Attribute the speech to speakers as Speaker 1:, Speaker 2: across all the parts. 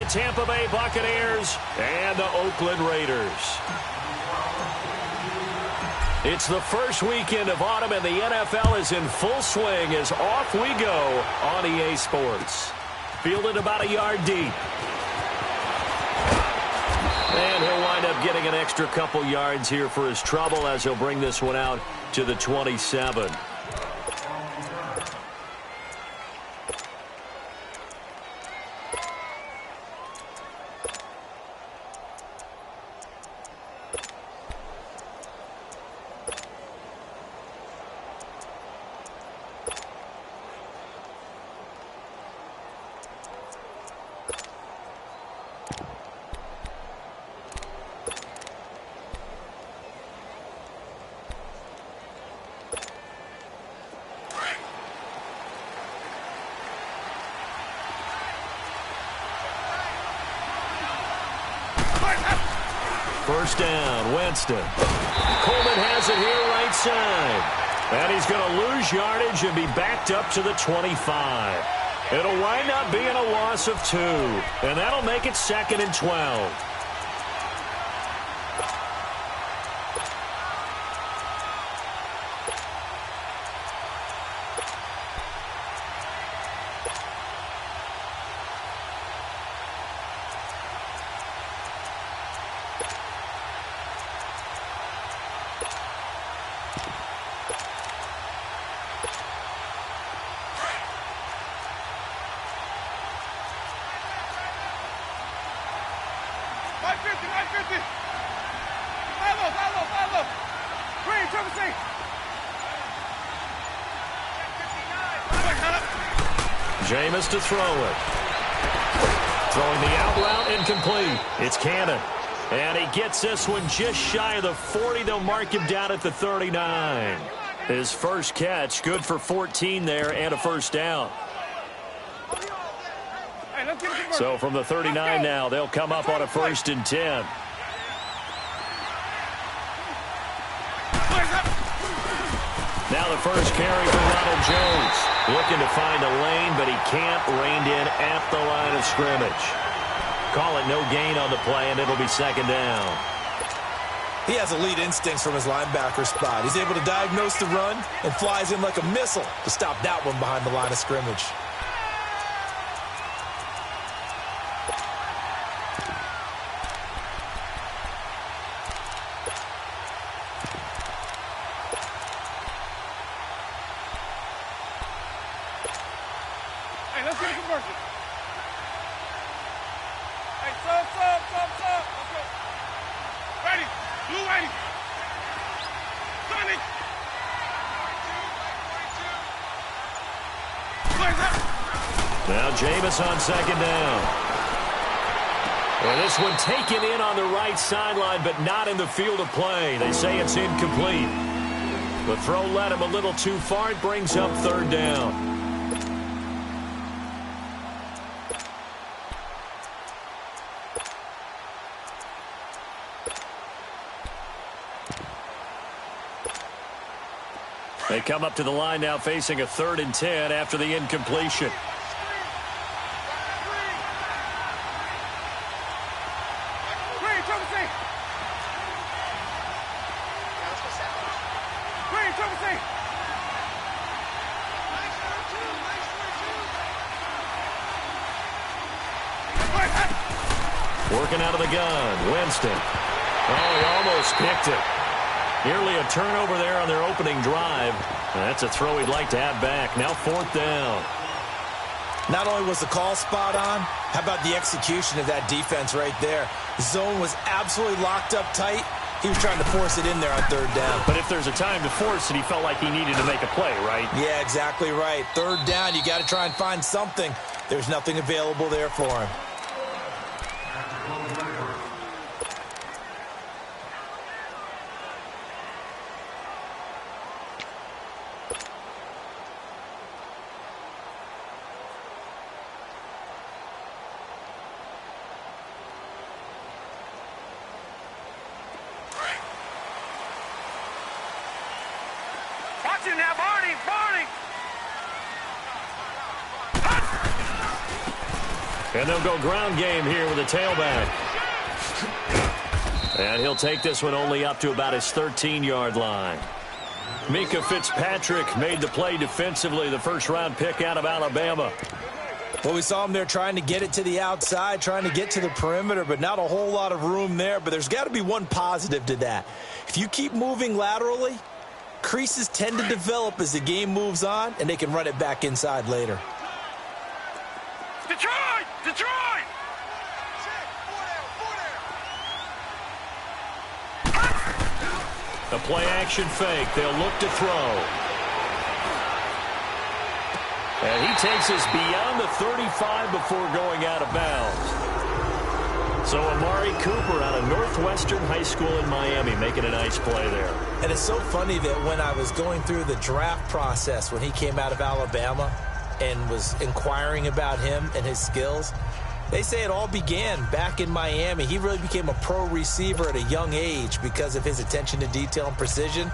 Speaker 1: Tampa Bay Buccaneers and the Oakland Raiders. It's the first weekend of autumn, and the NFL is in full swing as off we go on EA Sports. Fielded about a yard deep. And he'll wind up getting an extra couple yards here for his trouble as he'll bring this one out to the 27. First down, Winston. Coleman has it here right side. And he's going to lose yardage and be backed up to the 25. It'll wind up being a loss of 2. And that'll make it 2nd and 12. Jameis to throw it. Throwing the out route, incomplete. It's Cannon. And he gets this one just shy of the 40. They'll mark him down at the 39. His first catch, good for 14 there and a first down. So from the 39 now, they'll come up on a 1st and 10. Now the first carry for Ronald Jones. Looking to find a lane, but he can't. Reined in at the line of scrimmage. Call it no gain on the play, and it'll be 2nd down.
Speaker 2: He has elite instincts from his linebacker spot. He's able to diagnose the run and flies in like a missile to stop that one behind the line of scrimmage.
Speaker 1: Now Jameis on 2nd down. And this one taken in on the right sideline, but not in the field of play. They say it's incomplete. The throw led him a little too far. It brings up 3rd down. They come up to the line now facing a 3rd and 10 after the incompletion. Working out of the gun, Winston. Oh, he almost picked it. Nearly a turnover there on their opening drive. That's a throw he'd like to have back. Now 4th down.
Speaker 2: Not only was the call spot on, how about the execution of that defense right there? The zone was absolutely locked up tight. He was trying to force it in there on 3rd down.
Speaker 1: But if there's a time to force it, he felt like he needed to make a play, right?
Speaker 2: Yeah, exactly right. 3rd down, you got to try and find something. There's nothing available there for him.
Speaker 3: Now, Barney!
Speaker 1: And they'll go ground game here with a tailback. And he'll take this one only up to about his 13-yard line. Minkah Fitzpatrick made the play defensively, the first-round pick out of Alabama.
Speaker 2: Well, we saw him there trying to get it to the outside, trying to get to the perimeter, but not a whole lot of room there. But there's got to be one positive to that. If you keep moving laterally, creases tend to develop as the game moves on, and they can run it back inside later.
Speaker 3: Detroit! Detroit!
Speaker 1: The play-action fake. They'll look to throw. And he takes us beyond the 35 before going out of bounds. So Amari Cooper out of Northwestern High School in Miami making a nice play there.
Speaker 2: And it's so funny that when I was going through the draft process when he came out of Alabama and was inquiring about him and his skills, they say it all began back in Miami. He really became a pro receiver at a young age because of his attention to detail and precision.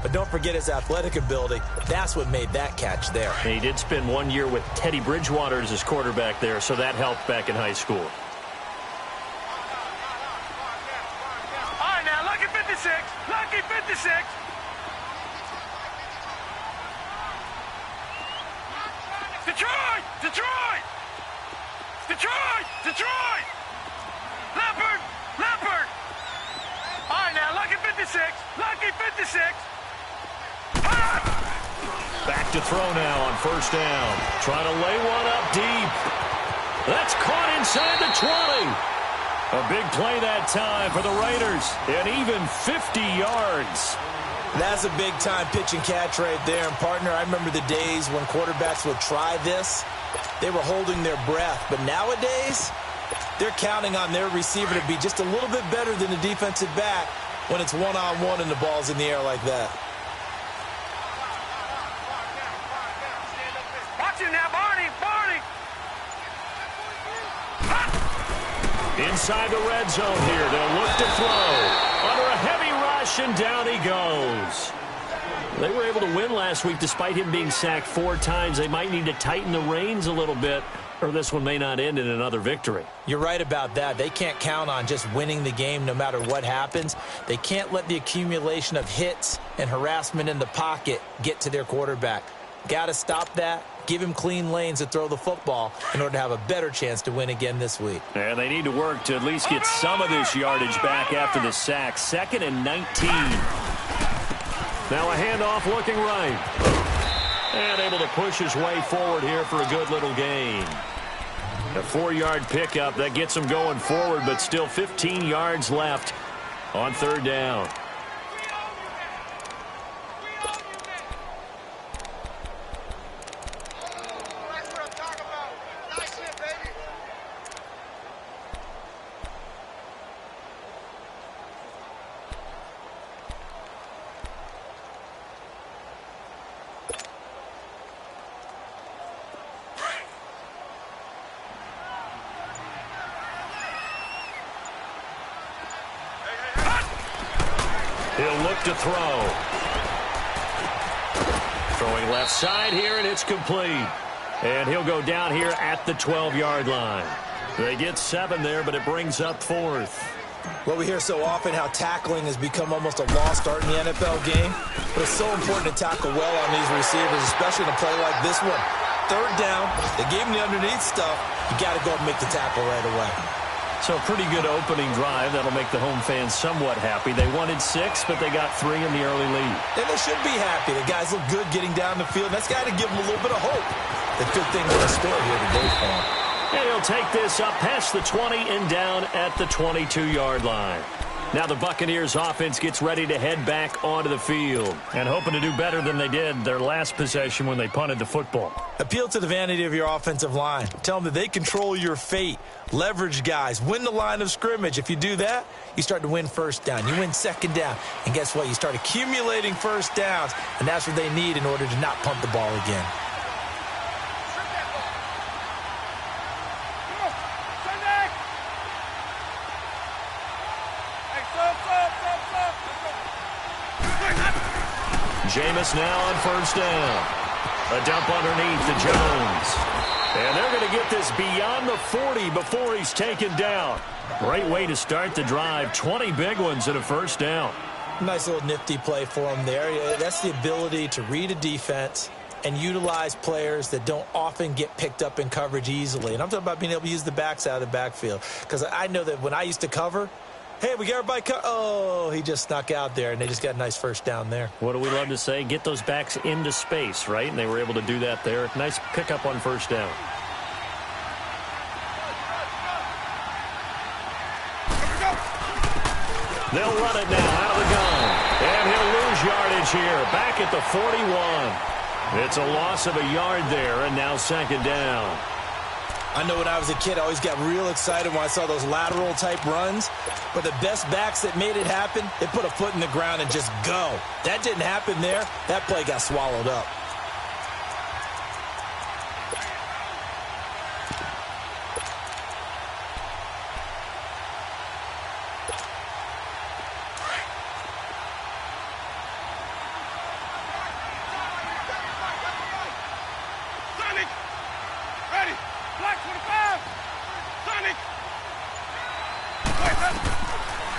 Speaker 2: But don't forget his athletic ability. That's what made that catch there.
Speaker 1: And he did spend 1 year with Teddy Bridgewater as his quarterback there, so that helped back in high school.
Speaker 3: All right, now, lucky 56. Lucky 56. Detroit! Detroit! Detroit! Detroit! Leopard! Leopard! All right, now, lucky 56. Lucky 56.
Speaker 1: Back to throw now on first down. Trying to lay one up deep. That's caught inside the 20. A big play that time for the Raiders. And even 50 yards.
Speaker 2: That's a big-time pitch and catch right there. And, partner, I remember the days when quarterbacks would try this. They were holding their breath. But nowadays, they're counting on their receiver to be just a little bit better than the defensive back when it's one-on-one and the ball's in the air like that.
Speaker 3: Watch him now, Barney! Barney!
Speaker 1: Inside the red zone here. They'll look to throw. Under a heavy rush, and down he goes. They were able to win last week despite him being sacked 4 times. They might need to tighten the reins a little bit, or this one may not end in another victory.
Speaker 2: You're right about that. They can't count on just winning the game no matter what happens. They can't let the accumulation of hits and harassment in the pocket get to their quarterback. Got to stop that. Give him clean lanes to throw the football in order to have a better chance to win again this week.
Speaker 1: And they need to work to at least get some of this yardage back after the sack. 2nd and 19. Now a handoff looking right. And able to push his way forward here for a good little gain. A 4-yard pickup that gets him going forward, but still 15 yards left on 3rd down. He'll look to throw. Throwing left side here, and it's complete. And he'll go down here at the 12-yard line. They get 7 there, but it brings up 4th.
Speaker 2: Well, we hear so often how tackling has become almost a lost art in the NFL game. But it's so important to tackle well on these receivers, especially in a play like this one. 3rd down, they gave him the underneath stuff. You got to go and make the tackle right away.
Speaker 1: So a pretty good opening drive. That'll make the home fans somewhat happy. They wanted 6, but they got 3 in the early lead.
Speaker 2: And they should be happy. The guys look good getting down the field. That's got to give them a little bit of hope that good things are in store here today for them.
Speaker 1: And he'll take this up past the 20 and down at the 22-yard line. Now the Buccaneers offense gets ready to head back onto the field and hoping to do better than they did their last possession when they punted the football.
Speaker 2: Appeal to the vanity of your offensive line. Tell them that they control your fate. Leverage guys. Win the line of scrimmage. If you do that, you start to win 1st down. You win 2nd down. And guess what? You start accumulating 1st downs, and that's what they need in order to not punt the ball again.
Speaker 1: Jameis now on 1st down. A dump underneath to Jones. And they're going to get this beyond the 40 before he's taken down. Great way to start the drive. 20 big ones and a first down.
Speaker 2: Nice little nifty play for him there. That's the ability to read a defense and utilize players that don't often get picked up in coverage easily. And I'm talking about being able to use the backs out of the backfield. Because I know that when I used to cover, hey, we got everybody oh, he just snuck out there, and they just got a nice first down there.
Speaker 1: What do we love to say? Get those backs into space, right? And they were able to do that there. Nice pickup on first down. They'll run it now out of the gun. And he'll lose yardage here. Back at the 41. It's a loss of a yard there, and now second down.
Speaker 2: I know when I was a kid, I always got real excited when I saw those lateral-type runs. But the best backs that made it happen, they put a foot in the ground and just go. That didn't happen there. That play got swallowed up.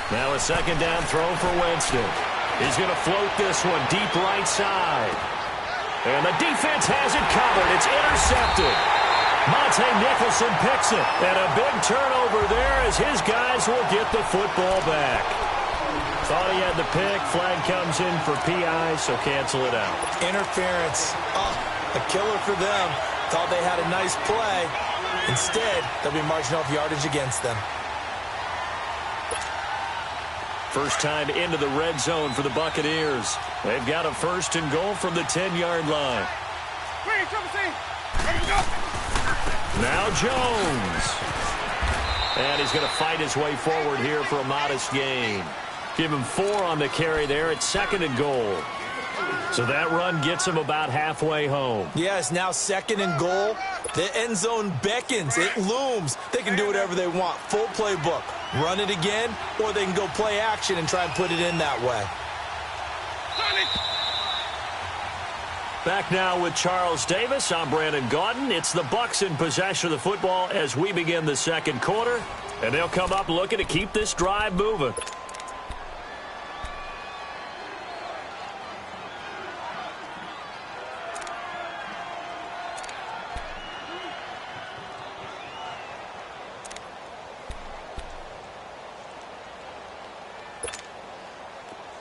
Speaker 1: Now a second down throw for Winston. He's going to float this one deep right side. And the defense has it covered. It's intercepted. Monte Nicholson picks it. And a big turnover there as his guys will get the football back. Thought he had the pick. Flag comes in for PI, so cancel it out.
Speaker 2: Interference. Oh, a killer for them. Thought they had a nice play. Instead, they'll be marching off yardage against them.
Speaker 1: First time into the red zone for the Buccaneers. They've got a first and goal from the 10-yard line. Now Jones. And he's going to fight his way forward here for a modest gain. Give him 4 on the carry there. It's second and goal. So that run gets him about halfway home.
Speaker 2: Yeah, it's now second and goal. The end zone beckons. It looms. They can do whatever they want. Full playbook. Run it again, or they can go play action and try and put it in that way.
Speaker 1: Back now with Charles Davis. I'm Brandon Gaudin. It's the Bucs in possession of the football as we begin the second quarter. And they'll come up looking to keep this drive moving.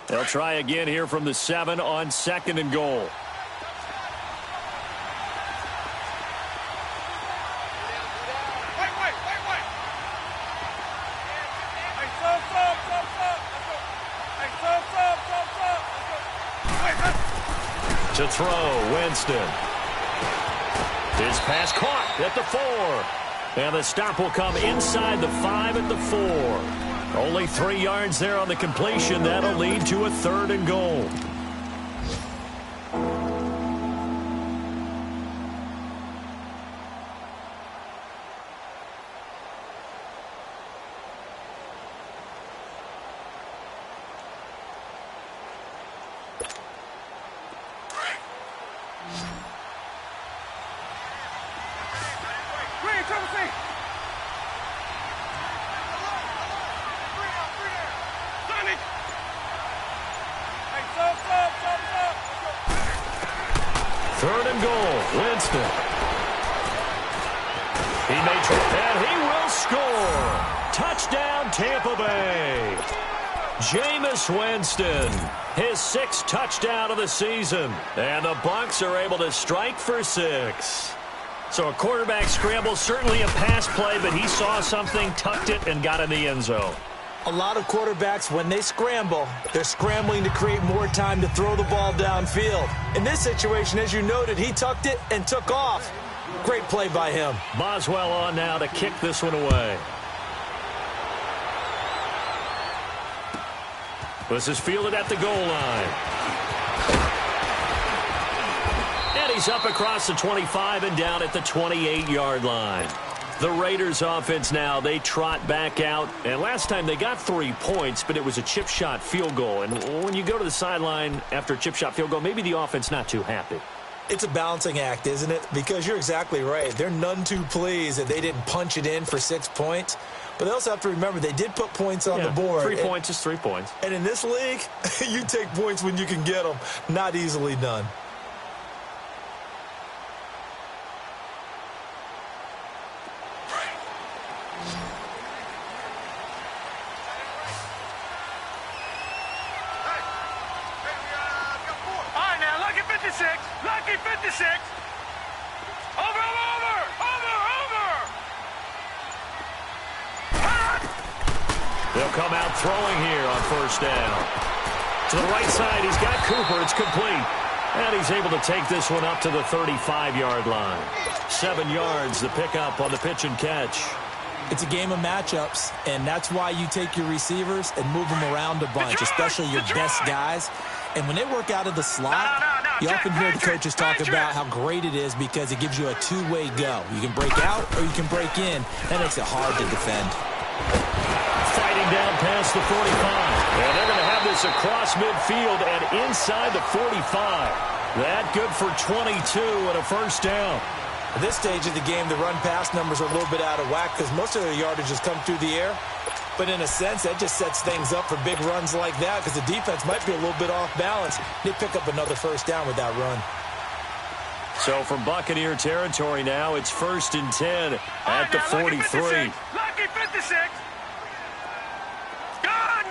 Speaker 1: They'll try again here from the 7 on second and goal. To throw, Winston. His pass caught at the 4. And the stop will come inside the 5 at the 4. Only 3 yards there on the completion. That'll lead to a third and goal. Third and goal, Winston. He may try, and he will score. Touchdown, Tampa Bay. Jameis Winston, his 6th touchdown of the season. And the Bucs are able to strike for 6. So a quarterback scramble, certainly a pass play, but he saw something, tucked it, and got in the end zone.
Speaker 2: A lot of quarterbacks, when they scramble, they're scrambling to create more time to throw the ball downfield. In this situation, as you noted, he tucked it and took off. Great play by him.
Speaker 1: Boswell on now to kick this one away. This is fielded at the goal line. And he's up across the 25 and down at the 28-yard line. The Raiders offense now, they trot back out. And last time they got 3 points, but it was a chip shot field goal. And when you go to the sideline after a chip shot field goal, maybe the offense not too happy.
Speaker 2: It's a balancing act, isn't it? Because you're exactly right. They're none too pleased that they didn't punch it in for 6 points. But they also have to remember they did put points on the board.
Speaker 1: 3 points is 3 points.
Speaker 2: And in this league, you take points when you can get them. Not easily done.
Speaker 3: Lucky 56. Over.
Speaker 1: They'll come out throwing here on first down. To the right side, he's got Cooper. It's complete. And he's able to take this one up to the 35-yard line. 7 yards, the pickup on the pitch and catch.
Speaker 2: It's a game of matchups, and that's why you take your receivers and move them around a bunch, especially your best guys. And when they work out of the slot, you often hear the coaches talk about how great it is because it gives you a two-way go. You can break out or you can break in. That makes it hard to defend.
Speaker 1: Fighting down past the 45. And they're going to have this across midfield and inside the 45. That good for 22 and a first down.
Speaker 2: At this stage of the game, the run-pass numbers are a little bit out of whack because most of their yardage has come through the air. But in a sense, that just sets things up for big runs like that because the defense might be a little bit off balance. They pick up another first down with that run.
Speaker 1: So from Buccaneer territory now, it's 1st and 10 at the 43.
Speaker 3: Lucky 56. Gone.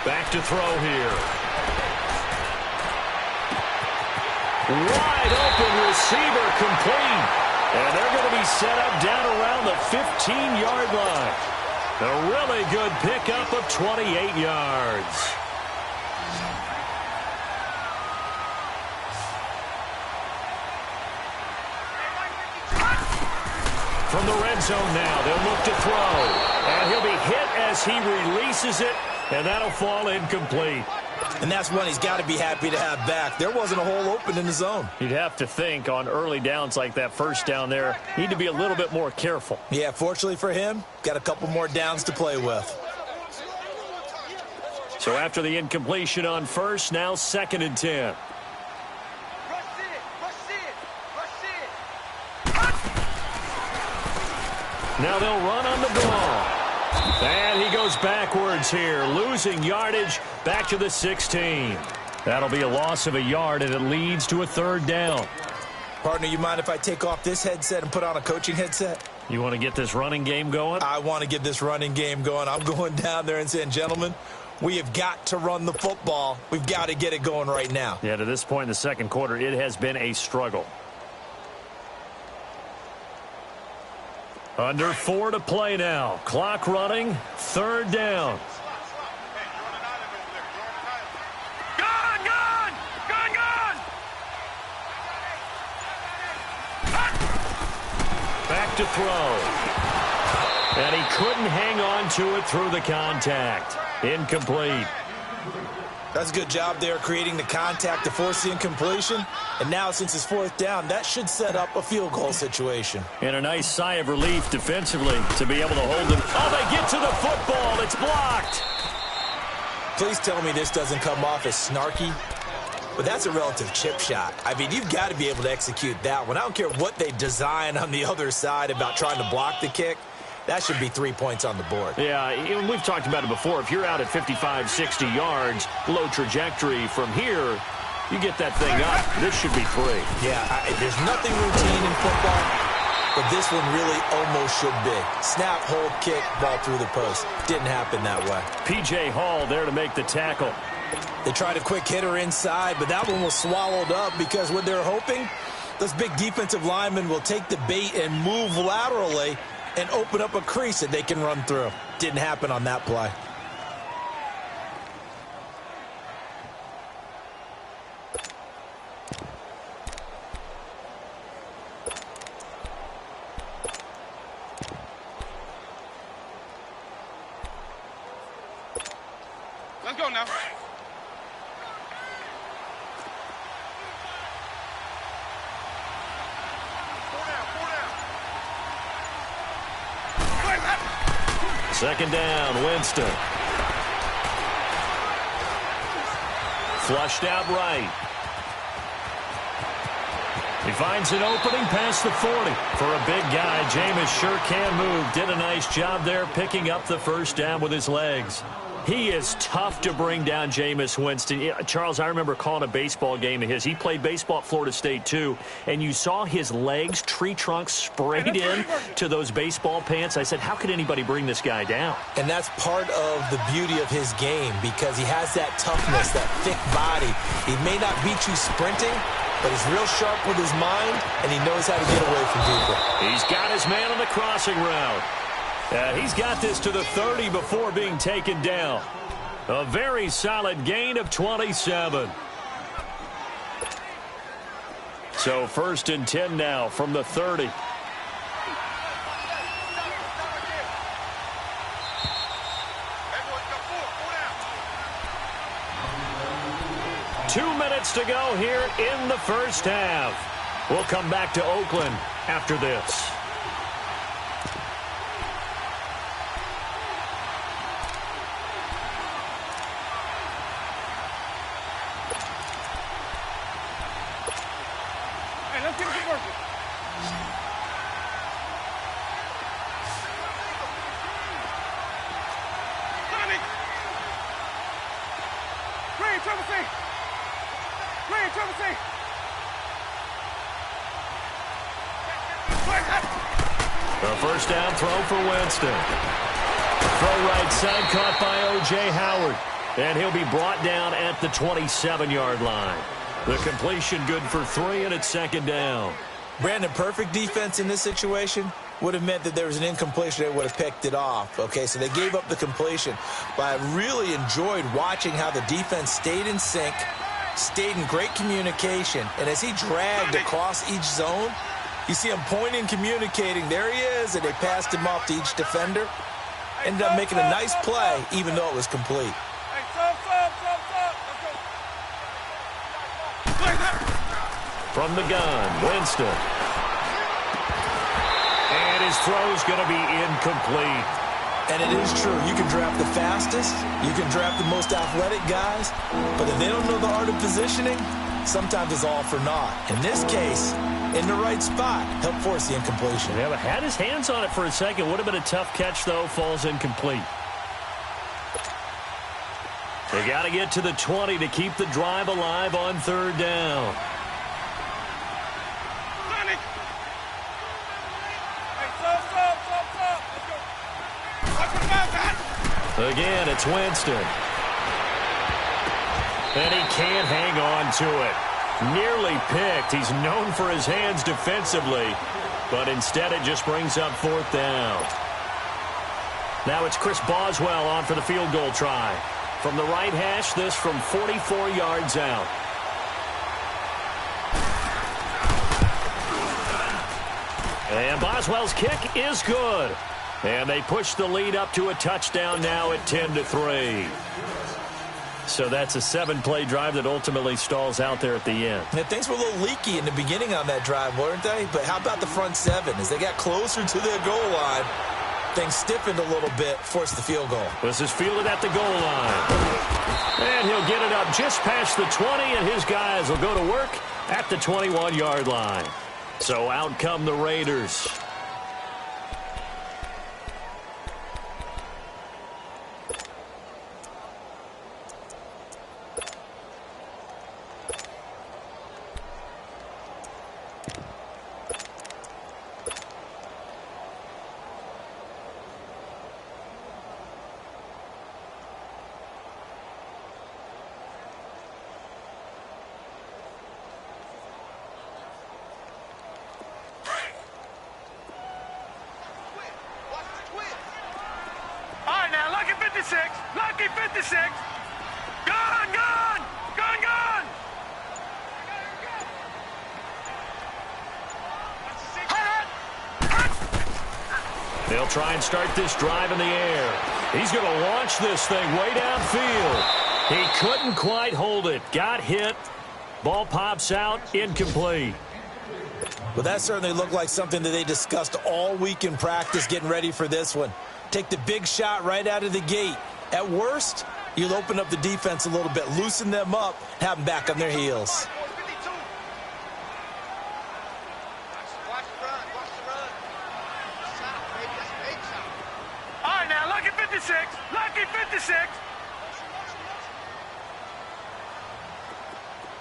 Speaker 1: Back to throw here. Wide open receiver complete. And they're going to be set up down around the 15-yard line. A really good pickup of 28 yards. From the red zone now, they'll look to throw. And he'll be hit as he releases it, and that'll fall incomplete.
Speaker 2: And that's one he's got to be happy to have back. There wasn't a hole open in the zone.
Speaker 1: You'd have to think on early downs like that first down there, need to be a little bit more careful.
Speaker 2: Yeah, fortunately for him, got a couple more downs to play with.
Speaker 1: So after the incompletion on first, now 2nd and 10. Now they'll run on the ball. And he goes backwards here, losing yardage back to the 16. That'll be a loss of a yard, and it leads to a 3rd down.
Speaker 2: Partner, you mind if I take off this headset and put on a coaching headset?
Speaker 1: You want to get this running game going?
Speaker 2: I want to get this running game going. I'm going down there and saying, gentlemen, we have got to run the football. We've got to get it going right now.
Speaker 1: Yeah, to this point in the second quarter, it has been a struggle. Under 4 to play now. Clock running. 3rd down.
Speaker 3: Gone.
Speaker 1: Back to throw. And he couldn't hang on to it through the contact. Incomplete.
Speaker 2: That's a good job there creating the contact to force the incompletion. And now since it's 4th down, that should set up a field goal situation.
Speaker 1: And a nice sigh of relief defensively to be able to hold them. Oh, they get to the football. It's blocked.
Speaker 2: Please tell me this doesn't come off as snarky. But that's a relative chip shot. I mean, you've got to be able to execute that one. I don't care what they design on the other side about trying to block the kick. That should be 3 points on the board.
Speaker 1: Yeah, we've talked about it before. If you're out at 55, 60 yards, low trajectory from here, you get that thing up. This should be 3.
Speaker 2: Yeah, there's nothing routine in football, but this one really almost should be. Snap, hold, kick, ball through the post. Didn't happen that way.
Speaker 1: P.J. Hall there to make the tackle.
Speaker 2: They tried a quick hitter inside, but that one was swallowed up because what they're hoping, those big defensive linemen will take the bait and move laterally and open up a crease that they can run through. Didn't happen on that play.
Speaker 3: Let's go now.
Speaker 1: Second down, Winston. Flushed out right. He finds an opening past the 40. For a big guy, Jameis sure can move. Did a nice job there picking up the first down with his legs. He is tough to bring down, Jameis Winston. Yeah, Charles, I remember calling a baseball game of his. He played baseball at Florida State, too, and you saw his legs, tree trunks sprayed in to those baseball pants. I said, how could anybody bring this guy down?
Speaker 2: And that's part of the beauty of his game because he has that toughness, that thick body. He may not beat you sprinting, but he's real sharp with his mind, and he knows how to get away from people.
Speaker 1: He's got his man on the crossing route. He's got this to the 30 before being taken down. A very solid gain of 27. So 1st and 10 now from the 30. Two minutes to go here in the first half. We'll come back to Oakland after this. A first down throw for Winston. Throw right side caught by O.J. Howard. And he'll be brought down at the 27-yard line. The completion good for 3, and it's 2nd down.
Speaker 2: Brandon, perfect defense in this situation would have meant that there was an incompletion. They would have picked it off. Okay, so they gave up the completion. But I really enjoyed watching how the defense stayed in sync, stayed in great communication. And as he dragged across each zone, you see him pointing, communicating. There he is, and they passed him off to each defender. Ended up making a nice play, even though it was complete.
Speaker 1: From the gun, Winston. And his throw's going to be incomplete.
Speaker 2: And it is true. You can draft the fastest. You can draft the most athletic guys. But if they don't know the art of positioning, sometimes it's all for naught. In this case, in the right spot, helped force the incompletion.
Speaker 1: Yeah, but had his hands on it for a second. Would have been a tough catch, though. Falls incomplete. They got to get to the 20 to keep the drive alive on 3rd down. Again, it's Winston. And he can't hang on to it. Nearly picked. He's known for his hands defensively, but instead it just brings up 4th down. Now it's Chris Boswell on for the field goal try. From the right hash, this from 44 yards out. And Boswell's kick is good. And they push the lead up to a touchdown now at 10-3. So that's a 7-play drive that ultimately stalls out there at the end.
Speaker 2: Yeah, things were a little leaky in the beginning on that drive, weren't they? But how about the front 7? As they got closer to their goal line, things stiffened a little bit, forced the field goal.
Speaker 1: This is fielded at the goal line. And he'll get it up just past the 20, and his guys will go to work at the 21-yard line. So out come the Raiders.
Speaker 3: Lucky 56. Gone, gone, gone, gone.
Speaker 1: They'll try and start this drive in the air. He's going to launch this thing way downfield. He couldn't quite hold it. Got hit. Ball pops out. Incomplete.
Speaker 2: Well, that certainly looked like something that they discussed all week in practice getting ready for this one. Take the big shot right out of the gate. At worst, You'll open up the defense a little bit, loosen them up, have them back on their heels.
Speaker 3: All right, now, lucky 56. Lucky 56.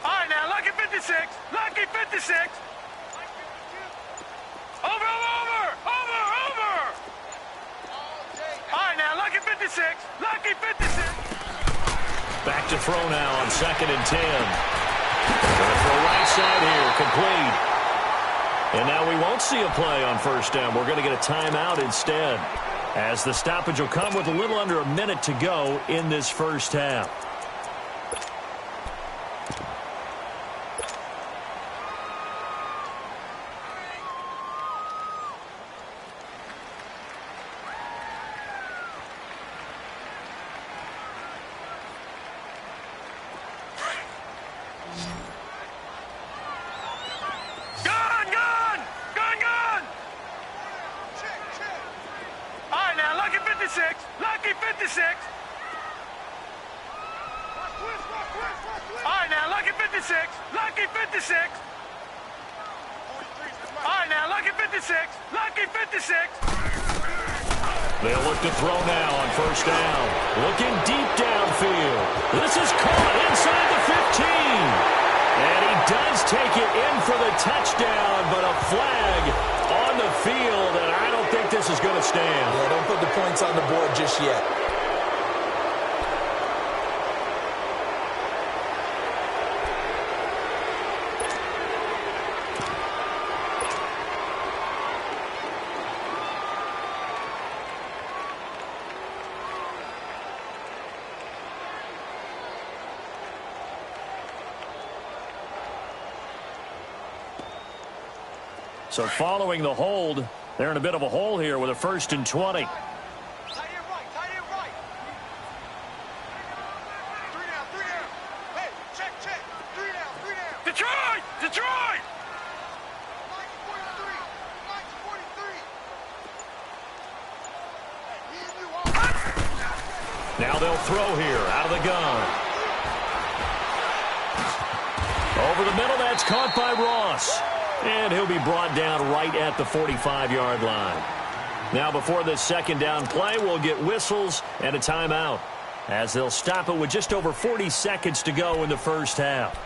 Speaker 3: All right, now, lucky 56. Lucky 56. Over. All right, now, lucky 56. Lucky 56.
Speaker 1: Back to throw now on 2nd and 10. Going for a right side here, complete. And now we won't see a play on 1st down. We're going to get a timeout instead, as the stoppage will come with a little under a minute to go in this 1st half.
Speaker 3: Lucky 56. All right, now, lucky 56. Lucky 56. All right, now, lucky 56. Lucky 56.
Speaker 1: They'll look to throw now on 1st down. Looking deep downfield. This is caught inside the 15. And he does take it in for the touchdown, but a flag on the field, and I don't think this is going to stand.
Speaker 2: Yeah, don't put the points on the board just yet.
Speaker 1: So following the hold, they're in a bit of a hole here with a 1st and 20.
Speaker 3: Tight end right. 3 down. Hey, check. 3 down. Detroit! Mike 43.
Speaker 1: Now they'll throw here out of the gun. Over the middle, that's caught by Ross. And he'll be brought down right at the 45-yard line. Now before this 2nd down play, we'll get whistles and a timeout, as they'll stop it with just over 40 seconds to go in the 1st half.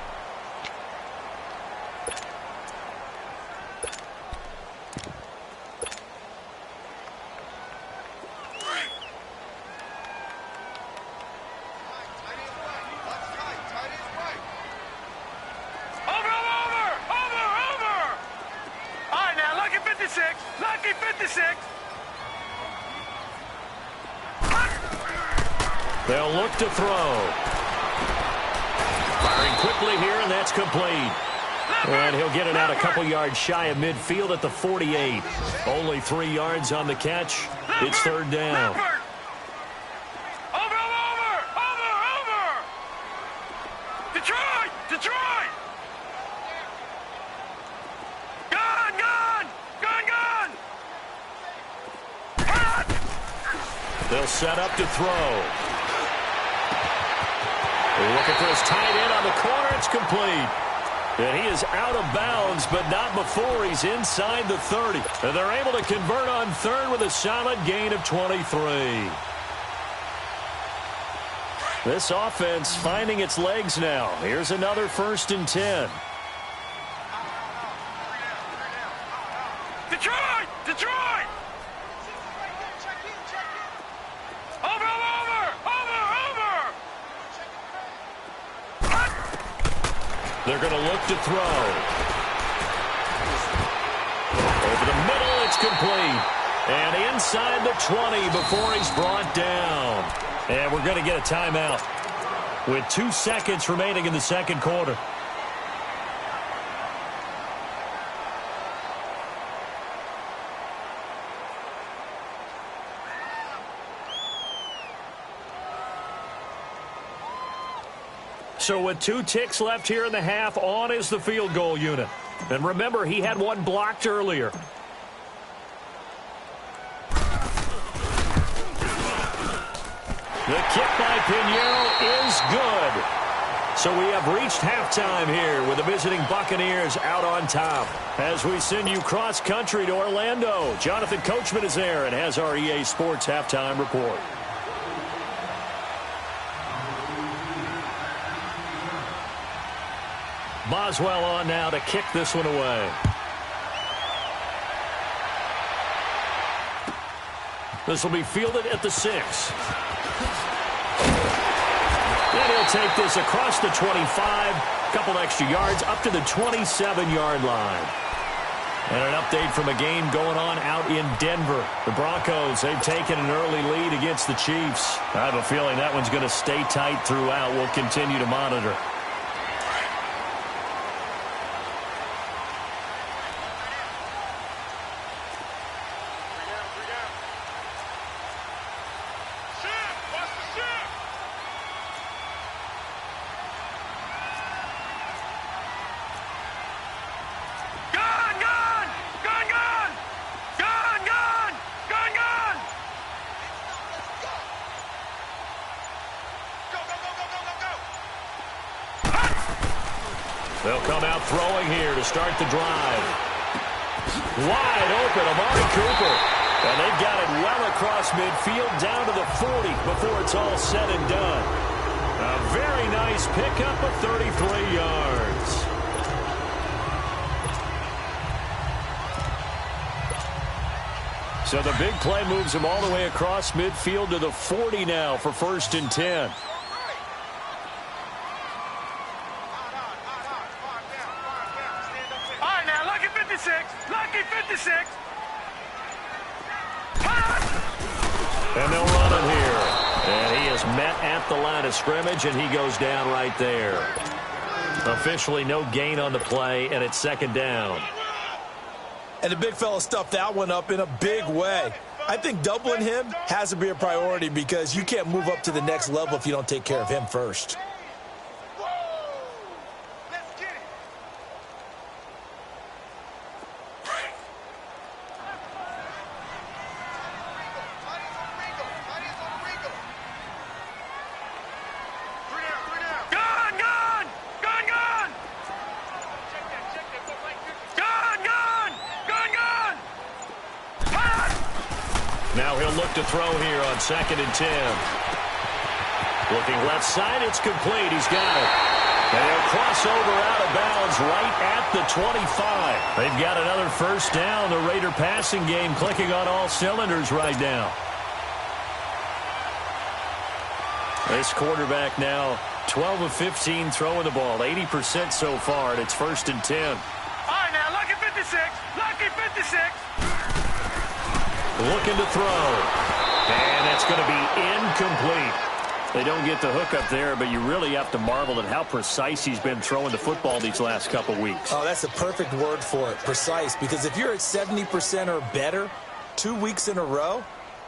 Speaker 3: Lucky 56.
Speaker 1: They'll look to throw. Firing quickly here, and that's complete. And he'll get it out a couple yards shy of midfield at the 48. Only 3 yards on the catch. It's 3rd down.
Speaker 3: Over. Detroit. Gun.
Speaker 1: They'll set up to throw. They're looking for his tight end on the corner. It's complete. And he is out of bounds, but not before he's inside the 30. And they're able to convert on 3rd with a solid gain of 23. This offense finding its legs now. Here's another 1st and 10.
Speaker 3: Detroit! Over!
Speaker 1: They're going to look to throw. Over the middle, it's complete. And inside the 20 before he's brought down. And we're going to get a timeout with 2 seconds remaining in the 2nd quarter. So with 2 ticks left here in the half, on is the field goal unit. And remember, he had one blocked earlier. The kick by by Pinheiro is good. So we have reached halftime here with the visiting Buccaneers out on top. As we send you cross-country to Orlando, Jonathan Coachman is there and has our EA Sports halftime report. Boswell on now to kick this one away. This will be fielded at the 6. And he'll take this across the 25, couple extra yards up to the 27-yard line. And an update from a game going on out in Denver. The Broncos, they've taken an early lead against the Chiefs. I have a feeling that one's going to stay tight throughout. We'll continue to monitor. They'll come out throwing here to start the drive. Wide open, Amari Cooper. And they've got it well across midfield down to the 40 before it's all said and done. A very nice pickup of 33 yards. So the big play moves him all the way across midfield to the 40 now for 1st and 10.
Speaker 3: Lucky 56.
Speaker 1: And they'll run it here. And he is met at the line of scrimmage, and he goes down right there. Officially no gain on the play, and it's 2nd down.
Speaker 2: And the big fella stuffed that one up in a big way. I think doubling him has to be a priority because you can't move up to the next level if you don't take care of him first.
Speaker 1: Now he'll look to throw here on 2nd and 10. Looking left side, it's complete. He's got it. And he'll cross over out of bounds right at the 25. They've got another 1st down. The Raider passing game clicking on all cylinders right now. This quarterback now 12 of 15 throwing the ball. 80% so far, and it's 1st and 10.
Speaker 3: All right, now, lucky 56. Lucky 56.
Speaker 1: Looking to throw. And that's going to be incomplete. They don't get the hook up there, but you really have to marvel at how precise he's been throwing the football these last couple weeks.
Speaker 2: Oh, that's a perfect word for it, precise, because if you're at 70% or better 2 weeks in a row,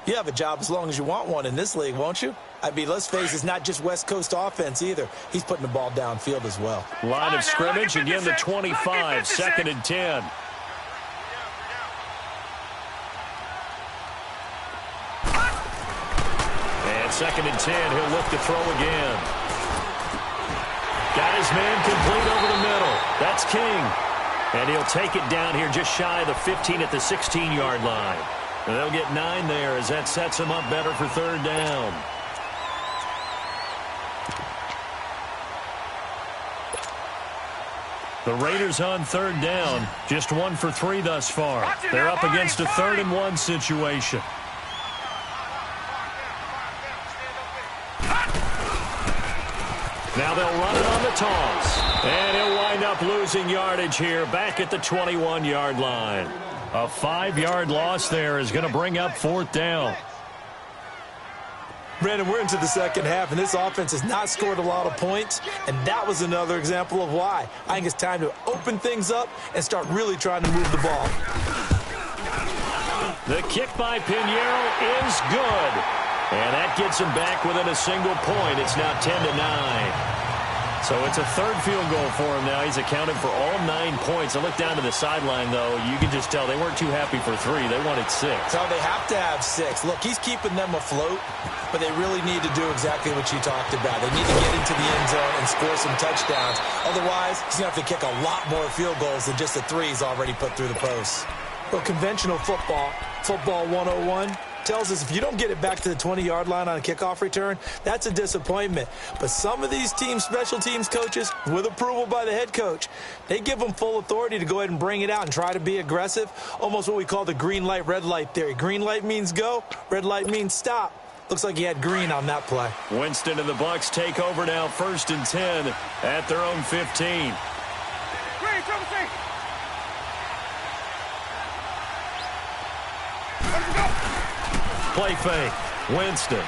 Speaker 2: you have a job as long as you want one in this league, won't you? I mean, let's face it, it's not just West Coast offense either. He's putting the ball downfield as well.
Speaker 1: Line of scrimmage, again the 25, 2nd and 10. And 2nd and 10, he'll look to throw again. Got his man complete over the middle. That's King. And he'll take it down here just shy of the 15 at the 16-yard line. And they'll get 9 there as that sets him up better for 3rd down. The Raiders on 3rd down, just 1 for 3 thus far. They're up against a 3rd and 1 situation. Now they'll run it on the toss. And he'll wind up losing yardage here back at the 21-yard line. A 5-yard loss there is going to bring up 4th down.
Speaker 2: Brandon, we're into the second half, and this offense has not scored a lot of points, and that was another example of why. I think it's time to open things up and start really trying to move the ball.
Speaker 1: The kick by Pinheiro is good. And that gets him back within a single point. It's now 10-9. So it's a third field goal for him now. He's accounted for all 9 points. I look down to the sideline, though. You can just tell they weren't too happy for 3. They wanted 6.
Speaker 2: So they have to have 6. Look, he's keeping them afloat, but they really need to do exactly what you talked about. They need to get into the end zone and score some touchdowns. Otherwise, he's going to have to kick a lot more field goals than just the 3 he's already put through the posts.
Speaker 4: Well, conventional football 101, tells us if you don't get it back to the 20-yard line on a kickoff return, that's a disappointment. But some of these special teams coaches, with approval by the head coach, they give them full authority to go ahead and bring it out and try to be aggressive, almost what we call the green light, red light theory. Green light means go, red light means stop. Looks like he had green on that play.
Speaker 1: Winston and the Bucs take over now, 1st and 10 at their own 15.
Speaker 3: Green, trouble safe.
Speaker 1: Play fake. Winston.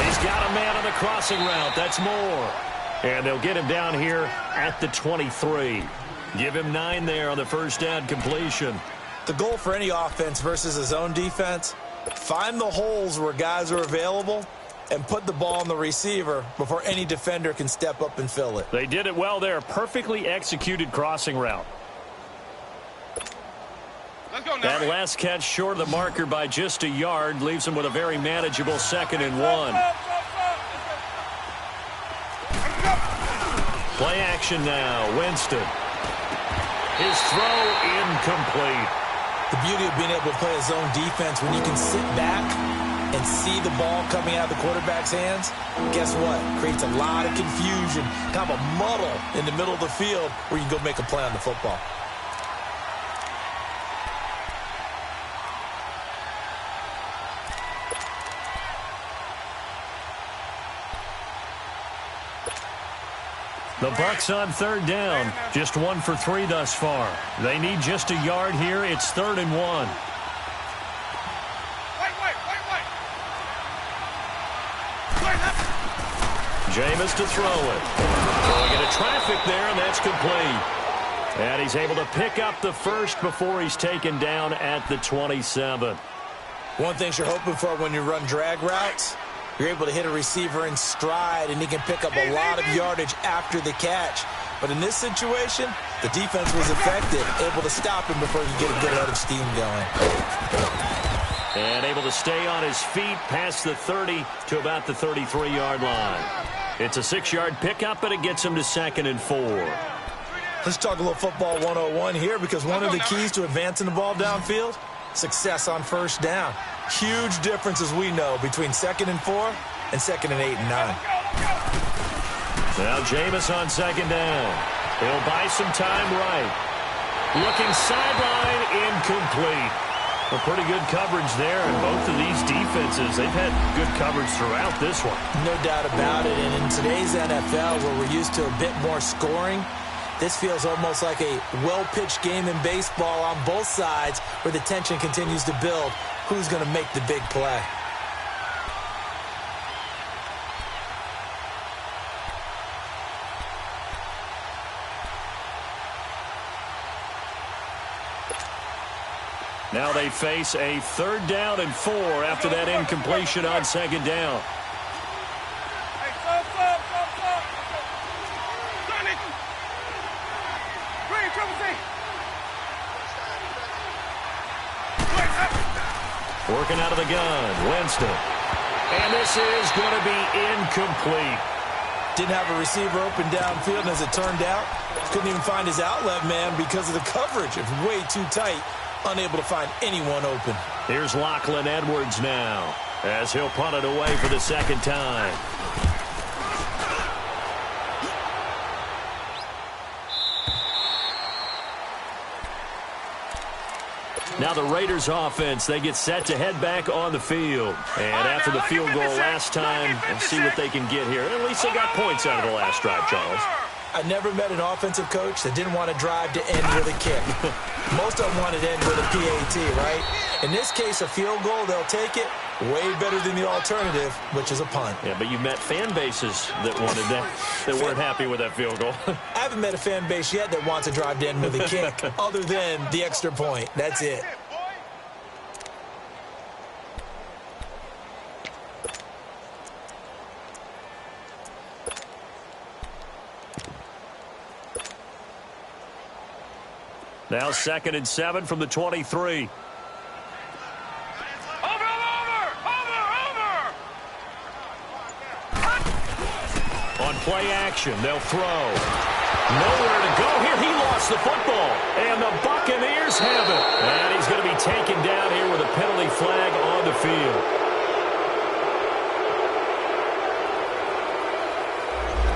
Speaker 1: He's got a man on the crossing route. That's Moore. And they'll get him down here at the 23. Give him 9 there on the first down completion.
Speaker 2: The goal for any offense versus a zone defense, find the holes where guys are available and put the ball on the receiver before any defender can step up and fill it.
Speaker 1: They did it well there. Perfectly executed crossing route. That last catch short of the marker by just a yard leaves him with a very manageable 2nd and 1. Play action now. Winston. His throw incomplete.
Speaker 2: The beauty of being able to play a zone defense when you can sit back and see the ball coming out of the quarterback's hands, guess what? Creates a lot of confusion, kind of a muddle in the middle of the field where you can go make a play on the football.
Speaker 1: The Bucs on 3rd down. Just 1 for 3 thus far. They need just a yard here. It's 3rd and 1. Jameis to throw it. Going into traffic there, and that's complete. And he's able to pick up the first before he's taken down at the 27.
Speaker 2: One thing you're hoping for when you run drag routes, you're able to hit a receiver in stride, and he can pick up a lot of yardage after the catch. But in this situation, the defense was effective, able to stop him before he could get a good head of steam going.
Speaker 1: And able to stay on his feet past the 30 to about the 33-yard line. It's a 6-yard pickup, but it gets him to 2nd and 4.
Speaker 2: Let's talk a little football 101 here, because one of the keys to advancing the ball downfield, success on first down. Huge difference, as we know, between 2nd and 4 and 2nd and 8 and 9.
Speaker 1: Now Jameis on 2nd down. He'll buy some time right. Looking sideline, incomplete. Well, pretty good coverage there, and both of these defenses, they've had good coverage throughout this one.
Speaker 2: No doubt about it, and in today's NFL, where we're used to a bit more scoring, this feels almost like a well-pitched game in baseball on both sides where the tension continues to build. Who's going to make the big play?
Speaker 1: Now they face a 3rd down and 4 after that incompletion on 2nd down. Working out of the gun, Winston. And this is going to be incomplete.
Speaker 2: Didn't have a receiver open downfield, and as it turned out, couldn't even find his outlet man because of the coverage. It's way too tight, unable to find anyone open.
Speaker 1: Here's Lachlan Edwards now, as he'll punt it away for the 2nd time. Now the Raiders offense, they get set to head back on the field. And after the field goal last time, we'll see what they can get here. At least they got points out of the last drive, Charles.
Speaker 2: I never met an offensive coach that didn't want to drive to end with a kick. Most of them wanted to end with a PAT, right? In this case, a field goal, they'll take it. Way better than the alternative, which is a punt.
Speaker 1: Yeah, but you met fan bases that wanted that, that weren't happy with that field goal.
Speaker 2: I haven't met a fan base yet that wants to drive to end with a kick, other than the extra point. That's it.
Speaker 1: Now 2nd and 7 from the 23. On play action, they'll throw. Nowhere to go here. He lost the football. And the Buccaneers have it. And he's going to be taken down here with a penalty flag on the field.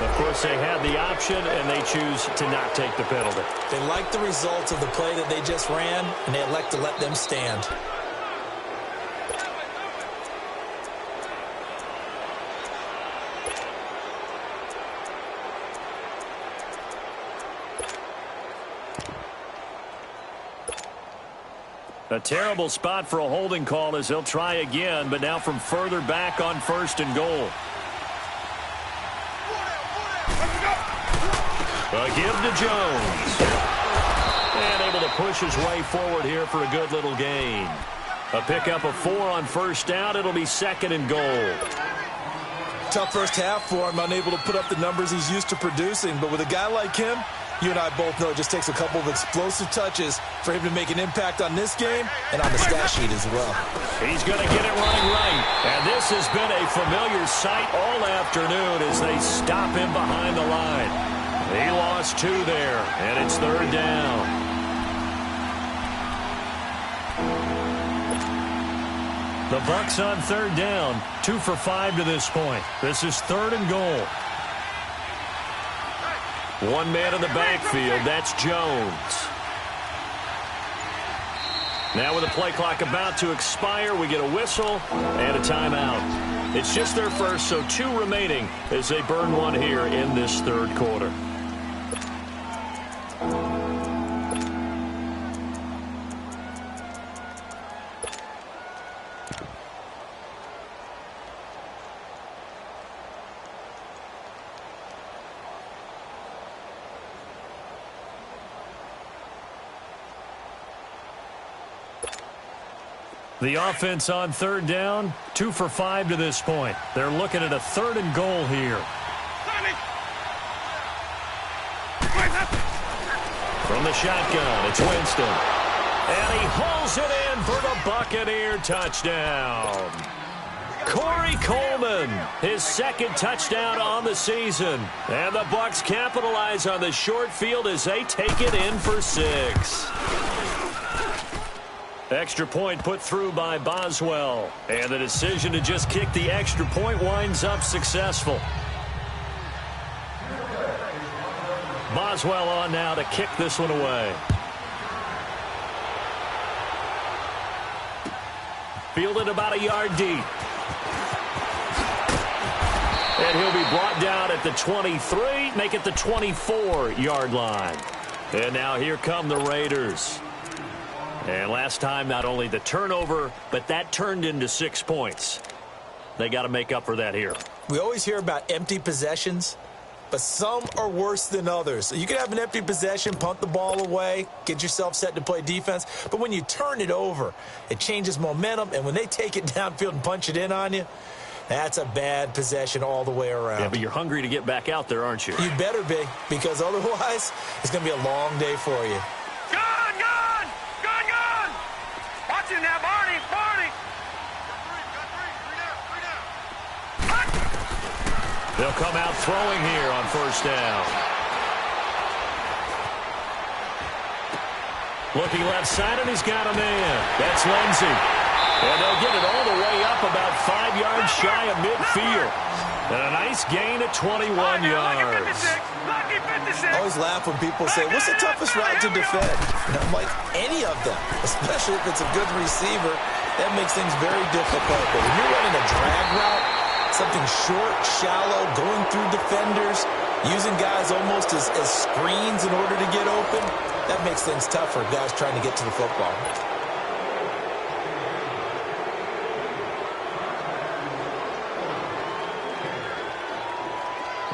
Speaker 1: Of course, they had the option, and they choose to not take the penalty.
Speaker 2: They like the results of the play that they just ran, and they elect to let them stand.
Speaker 1: A terrible spot for a holding call as they'll try again, but now from further back on 1st and goal. A give to Jones. And able to push his way forward here for a good little gain. A pickup of 4 on 1st down. It'll be 2nd and goal.
Speaker 4: Tough first half for him, unable to put up the numbers he's used to producing. But with a guy like him, you and I both know it just takes a couple of explosive touches for him to make an impact on this game and on the stat sheet as well.
Speaker 1: He's going to get it running right. And this has been a familiar sight all afternoon as they stop him behind the line. He lost 2 there, and it's 3rd down. The Bucs on 3rd down, 2 for 5 to this point. This is 3rd and goal. One man in the backfield, that's Jones. Now with the play clock about to expire, we get a whistle and a timeout. It's just their first, so 2 remaining as they burn 1 here in this 3rd quarter. The offense on 3rd down, 2 for 5 to this point. They're looking at a 3rd and goal here. From the shotgun, it's Winston. And he hauls it in for the Buccaneer touchdown. Corey Coleman, his 2nd touchdown on the season. And the Bucs capitalize on the short field as they take it in for 6. Extra point put through by Boswell. And the decision to just kick the extra point winds up successful. Boswell on now to kick this one away. Fielded about a yard deep. And he'll be brought down at the 23, make it the 24-yard line. And now here come the Raiders. And last time, not only the turnover, but that turned into 6 points. They got to make up for that here.
Speaker 2: We always hear about empty possessions, but some are worse than others. You can have an empty possession, punt the ball away, get yourself set to play defense. But when you turn it over, it changes momentum. And when they take it downfield and punch it in on you, that's a bad possession all the way around.
Speaker 1: Yeah, but you're hungry to get back out there, aren't you?
Speaker 2: You better be, because otherwise it's going to be a long day for you.
Speaker 3: Now, Barney.
Speaker 1: They'll come out throwing here on 1st down. Looking left side, and he's got a man. That's Lindsey. And they'll get it all the way up about 5 yards shy of midfield. And a nice gain of 21 yards.
Speaker 2: I always laugh when people say, what's the toughest route to defend? And I'm like, any of them, especially if it's a good receiver. That makes things very difficult. But when you're running a drag route, something short, shallow, going through defenders, using guys almost as screens in order to get open, that makes things tough for guys trying to get to the football.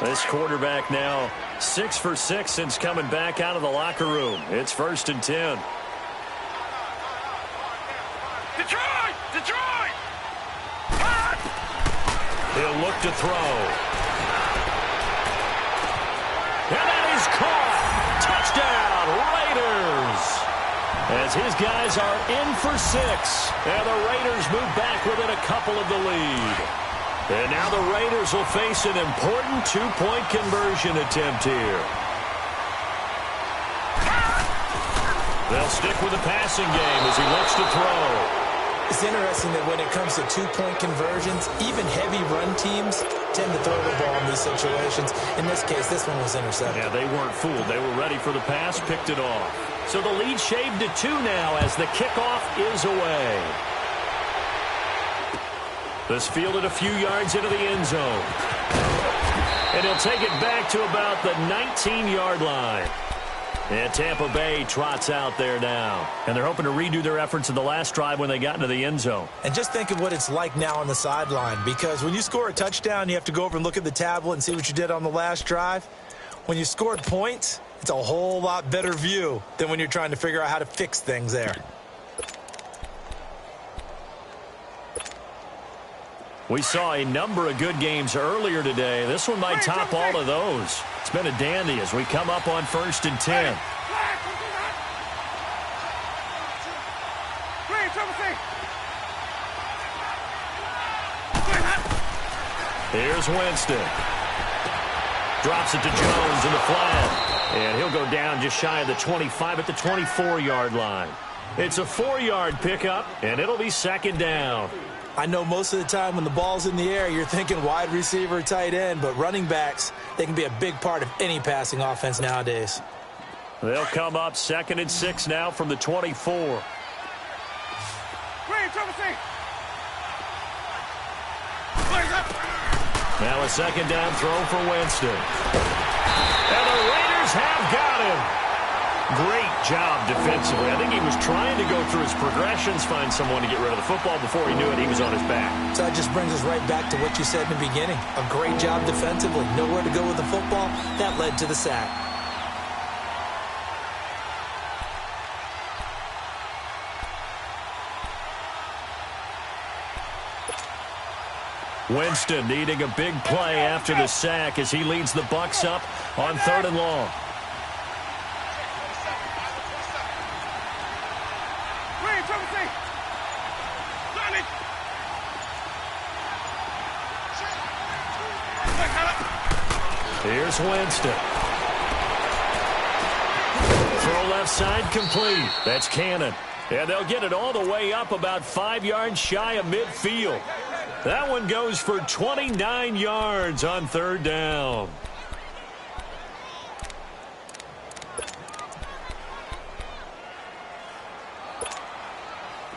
Speaker 1: This quarterback now 6 for 6 since coming back out of the locker room. It's 1st and 10.
Speaker 3: Detroit!
Speaker 1: He'll look to throw. And that is caught. Touchdown, Raiders. as his guys are in for 6. And the Raiders move back within a couple of the lead. And now the Raiders will face an important 2-point conversion attempt here. They'll stick with the passing game as he looks to throw.
Speaker 2: It's interesting that when it comes to 2-point conversions, even heavy run teams tend to throw the ball in these situations. In this case, this one was intercepted.
Speaker 1: Yeah, they weren't fooled. They were ready for the pass, picked it off. So the lead shaved to 2 now as the kickoff is away. This fielded a few yards into the end zone. And he'll take it back to about the 19-yard line. And Tampa Bay trots out there now. And they're hoping to redo their efforts in the last drive when they got into the end zone.
Speaker 2: And just think of what it's like now on the sideline, because when you score a touchdown, you have to go over and look at the tablet and see what you did on the last drive. When you scored points, it's a whole lot better view than when you're trying to figure out how to fix things there.
Speaker 1: We saw a number of good games earlier today. This one might top all of those. It's been a dandy as we come up on 1st and 10. Here's Winston. Drops it to Jones in the flat. And he'll go down just shy of the 25 at the 24-yard line. It's a 4-yard pickup, and it'll be 2nd down.
Speaker 2: I know most of the time when the ball's in the air, you're thinking wide receiver, tight end, but running backs, they can be a big part of any passing offense nowadays.
Speaker 1: They'll come up 2nd and 6 now from the 24. Now a 2nd down throw for Winston. And the Raiders have got him. Great job defensively. I think he was trying to go through his progressions, find someone to get rid of the football. Before he knew it, he was on his back.
Speaker 2: So that just brings us right back to what you said in the beginning. A great job defensively. Nowhere to go with the football. That led to the sack.
Speaker 1: Winston needing a big play after the sack as he leads the Bucs up on 3rd and long. Here's Winston. Throw left side complete. That's Cannon. And they'll get it all the way up about 5 yards shy of midfield. That one goes for 29 yards on 3rd down.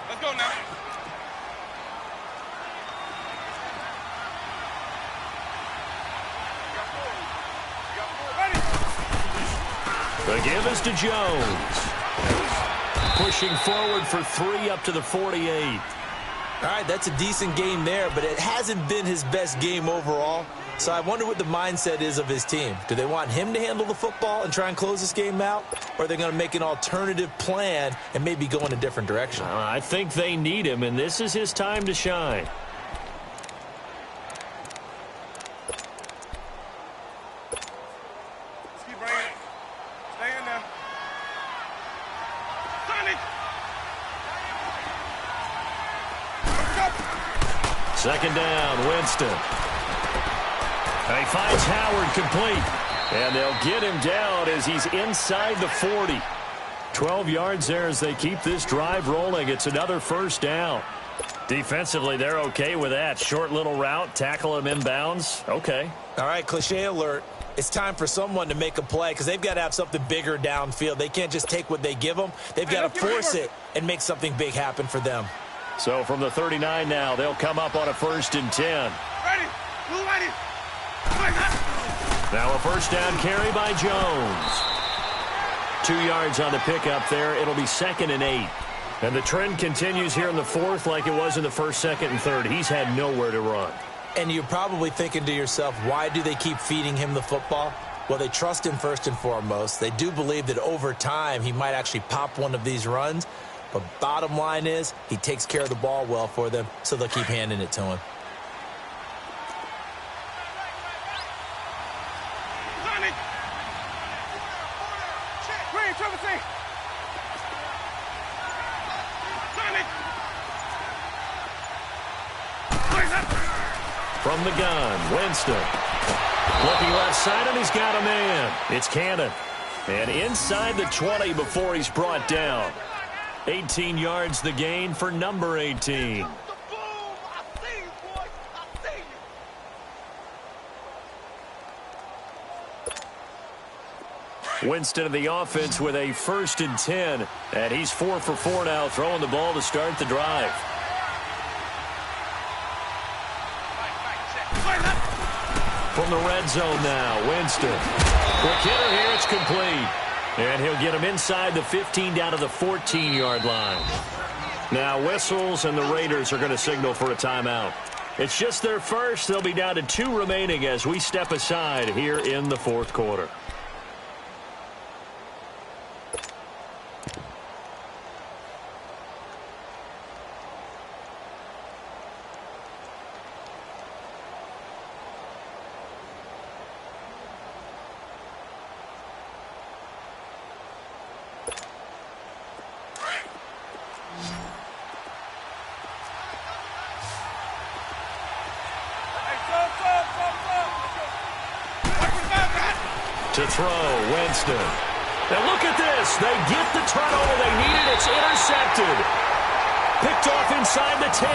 Speaker 3: Let's go now.
Speaker 1: The give is to Jones. Pushing forward for 3 up to the 48.
Speaker 2: All right, that's a decent game there, but it hasn't been his best game overall. So I wonder what the mindset is of his team. Do they want him to handle the football and try and close this game out? Or are they going to make an alternative plan and maybe go in a different direction?
Speaker 1: I think they need him, and this is his time to shine.
Speaker 3: Let's keep bringing it. Stay in there. Sonny!
Speaker 1: 2nd down, Winston. He finds Howard complete. And they'll get him down as he's inside the 40. 12 yards there as they keep this drive rolling. It's another 1st down. Defensively, they're okay with that. Short little route, tackle him inbounds. Okay.
Speaker 2: All right, cliche alert. It's time for someone to make a play because they've got to have something bigger downfield. They can't just take what they give them. They've got to force it and make something big happen for them.
Speaker 1: So from the 39 now, they'll come up on a 1st and 10.
Speaker 3: Ready. Move ready.
Speaker 1: Now a 1st down carry by Jones. 2 yards on the pickup there. It'll be 2nd and 8. And the trend continues here in the 4th like it was in the 1st, 2nd, and 3rd. He's had nowhere to run.
Speaker 2: And you're probably thinking to yourself, why do they keep feeding him the football? Well, they trust him first and foremost. They do believe that over time he might actually pop one of these runs. But bottom line is he takes care of the ball well for them, so they'll keep handing it to him.
Speaker 1: From the gun, Winston. Looking left side, and he's got a man. It's Cannon. And inside the 20 before he's brought down. 18 yards the gain for number 18. Winston of the offense with a 1st and 10. And he's 4 for 4 now, throwing the ball to start the drive. From the red zone now, Winston. Quick hitter here, it's complete. And he'll get him inside the 15 down to the 14-yard line. Now whistles, and the Raiders are going to signal for a timeout. It's just their first. They'll be down to 2 remaining as we step aside here in the 4th quarter. To throw, Winston. Now look at this. They get the turnover they needed. It's intercepted. Picked off inside the 10.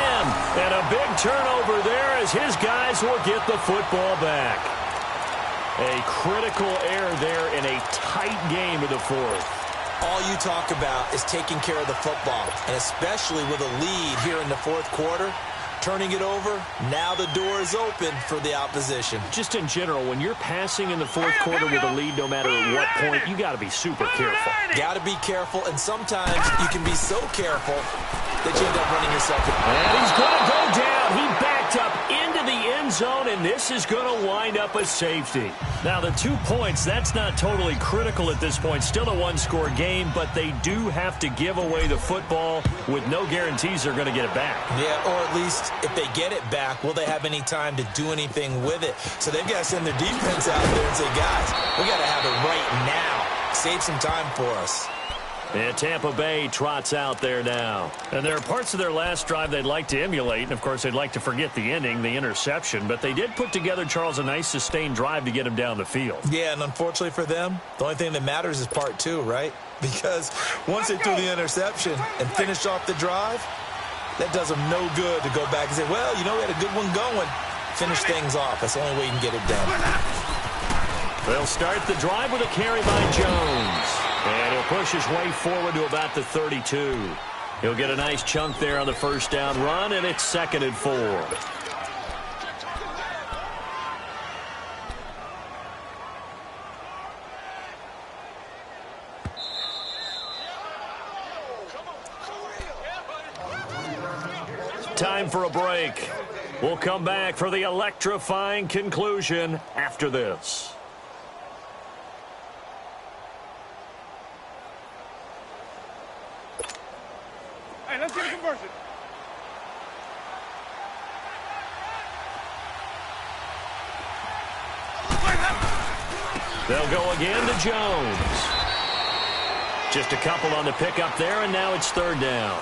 Speaker 1: And a big turnover there as his guys will get the football back. A critical error there in a tight game of the 4th.
Speaker 2: All you talk about is taking care of the football, and especially with a lead here in the 4th quarter. Turning it over, now the door is open for the opposition.
Speaker 1: Just in general, when you're passing in the 4th quarter with a lead, no matter at what point, you got to be super careful.
Speaker 2: Got to be careful, and sometimes you can be so careful that you end up running yourself.
Speaker 1: And he's going to go down. He backed up into the end zone, and this is going to wind up a safety. Now, the 2 points, that's not totally critical at this point. Still a one-score game, but they do have to give away the football with no guarantees they're going to get it back.
Speaker 2: Yeah, or at least if they get it back, will they have any time to do anything with it? So they've got to send their defense out there and say, guys, we got to have it right now. Save some time for us.
Speaker 1: And Tampa Bay trots out there now. And there are parts of their last drive they'd like to emulate. And, of course, they'd like to forget the ending, the interception. But they did put together, Charles, a nice sustained drive to get him down the field.
Speaker 2: Yeah, and unfortunately for them, the only thing that matters is part 2, right? Because once they threw the interception and finished off the drive, that does them no good to go back and say, well, you know, we had a good one going. Finish things off. That's the only way you can get it done.
Speaker 1: They'll start the drive with a carry by Jones. And he'll push his way forward to about the 32. He'll get a nice chunk there on the 1st down run, and it's 2nd and 4. Time for a break. We'll come back for the electrifying conclusion after this.
Speaker 3: Hey, let's get a conversion.
Speaker 1: They'll go again to Jones. Just a couple on the pickup there, and now it's 3rd down.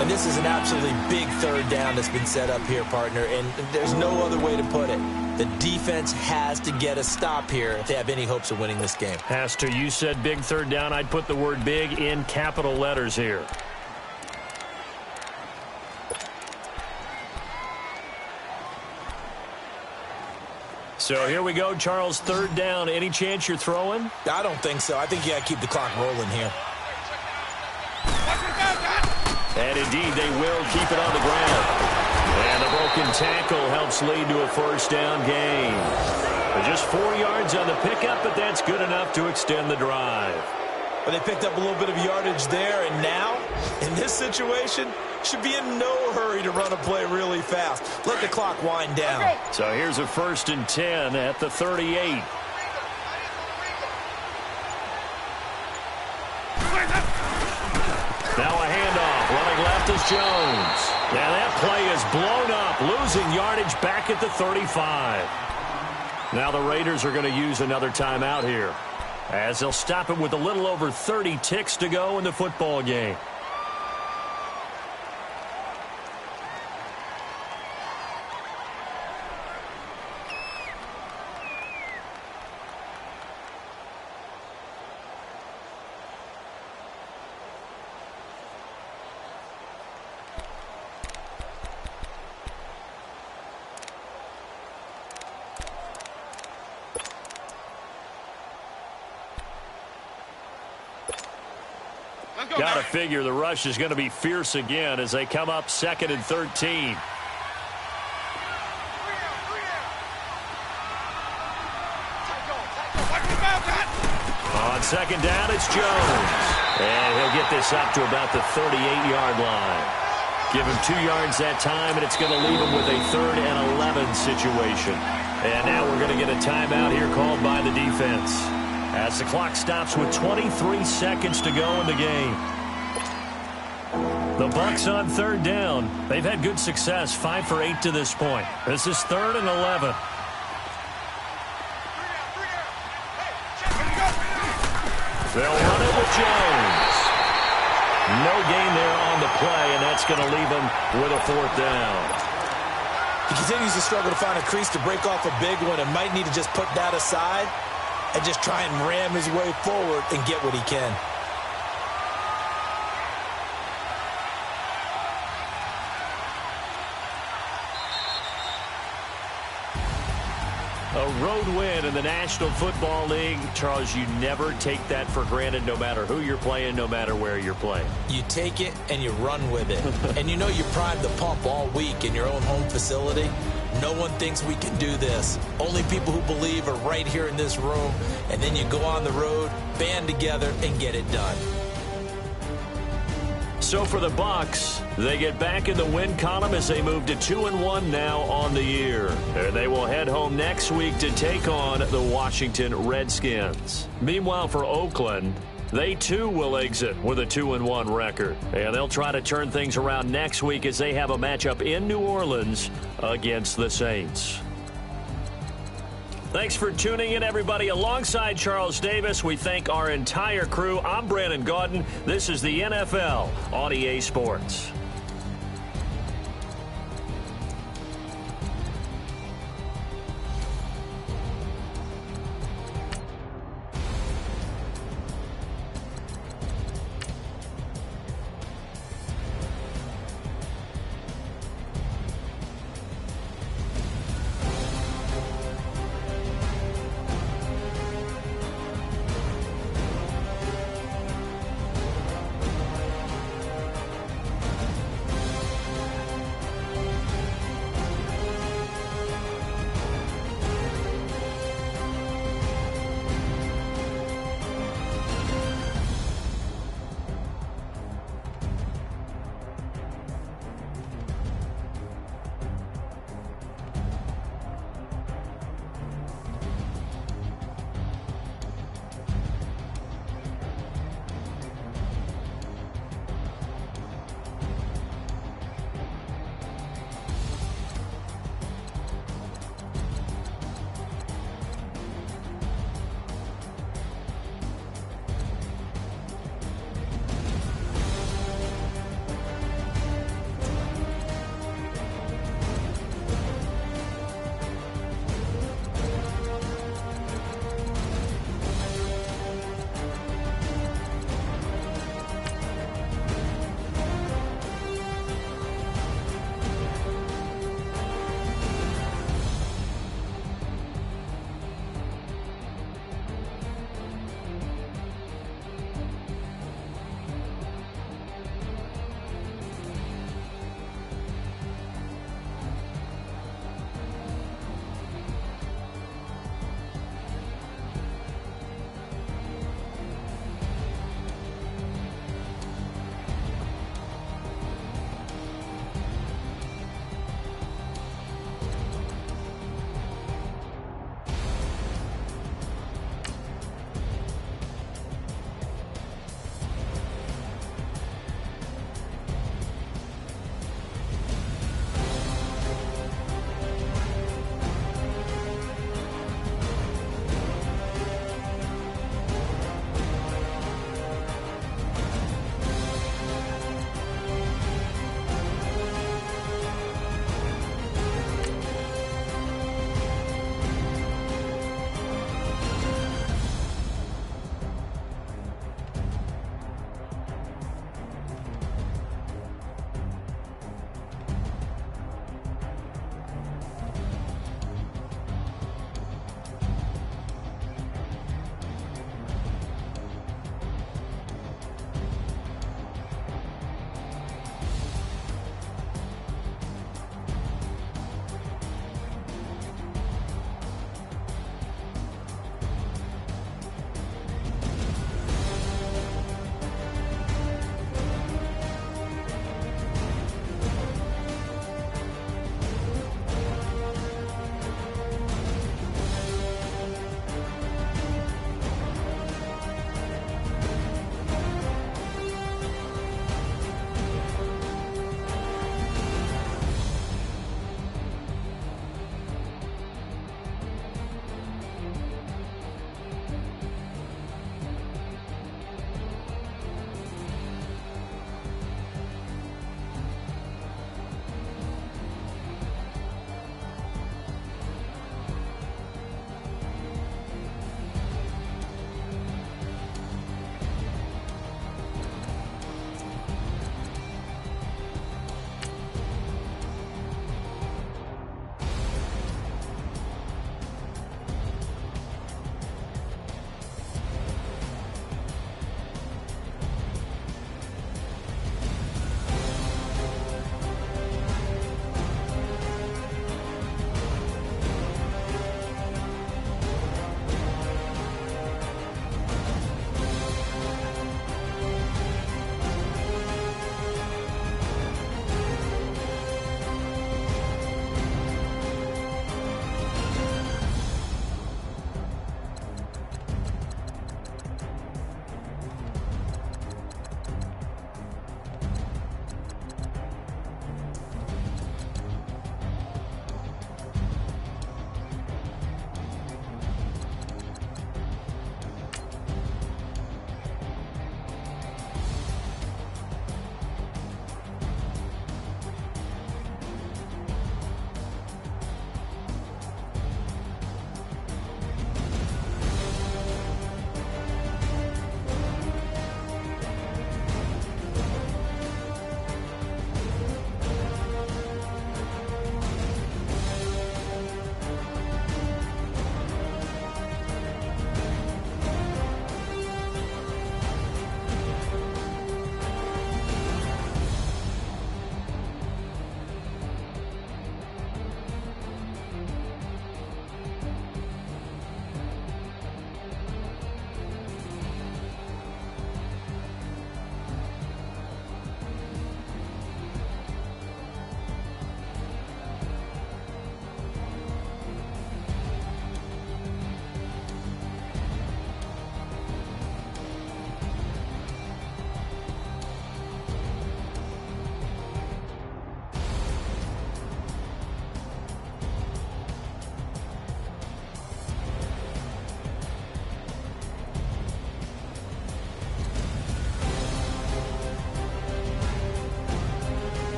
Speaker 2: And this is an absolutely big 3rd down that's been set up here, partner, and there's no other way to put it. The defense has to get a stop here if they have any hopes of winning this game.
Speaker 1: Has to. You said big 3rd down. I'd put the word big in capital letters here. So here we go, Charles, 3rd down. Any chance you're throwing?
Speaker 2: I don't think so. I think you got to keep the clock rolling here.
Speaker 1: And indeed, they will keep it on the ground. And the broken tackle helps lead to a 1st down gain. Just 4 yards on the pickup, but that's good enough to extend the drive.
Speaker 2: But they picked up a little bit of yardage there, and now, in this situation, should be in no hurry to run a play really fast. Let the clock wind down.
Speaker 1: So here's a 1st and 10 at the 38. Now a handoff. Running left is Jones. Now that play is blown up, losing yardage back at the 35. Now the Raiders are going to use another timeout here, as they'll stop it with a little over 30 ticks to go in the football game. Got to figure the rush is going to be fierce again as they come up 2nd and 13. On 2nd down, it's Jones. And he'll get this up to about the 38-yard line. Give him 2 yards that time, and it's going to leave him with a 3rd and 11 situation. And now we're going to get a timeout here called by the defense, as the clock stops with 23 seconds to go in the game. The Bucs on 3rd down. They've had good success, 5 for 8 to this point. This is 3rd and 11. They'll run it with Jones. No gain there on the play, and that's going to leave him with a 4th down.
Speaker 4: He continues to struggle to find a crease to break off a big one and might need to just put that aside and just try and ram his way forward and get what he can.
Speaker 1: A road win in the National Football League. Charles, you never take that for granted, no matter who you're playing, no matter where you're playing.
Speaker 2: You take it and you run with it. And you know you primed the pump all week in your own home facility. No one thinks we can do this. Only people who believe are right here in this room. And then you go on the road, band together, and get it done.
Speaker 1: So for the Bucs, they get back in the win column as they move to 2-1 now on the year. And they will head home next week to take on the Washington Redskins. Meanwhile, for Oakland, they too will exit with a 2-1 record. And they'll try to turn things around next week as they have a matchup in New Orleans against the Saints. Thanks for tuning in, everybody. Alongside Charles Davis, we thank our entire crew. I'm Brandon Gaudin. This is the NFL on EA Sports.